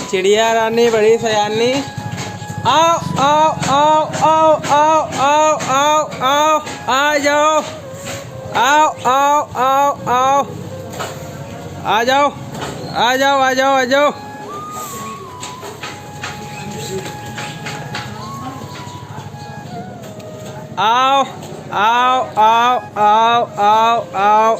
चिड़िया रानी बड़ी सयानी। आओ आओ आओ आओ आओ आओ आओ आओ आ जाओ। आओ आओ आओ आओ आ जाओ आ जाओ आ जाओ आ जाओ। आओ आओ आओ आओ आओ आओ।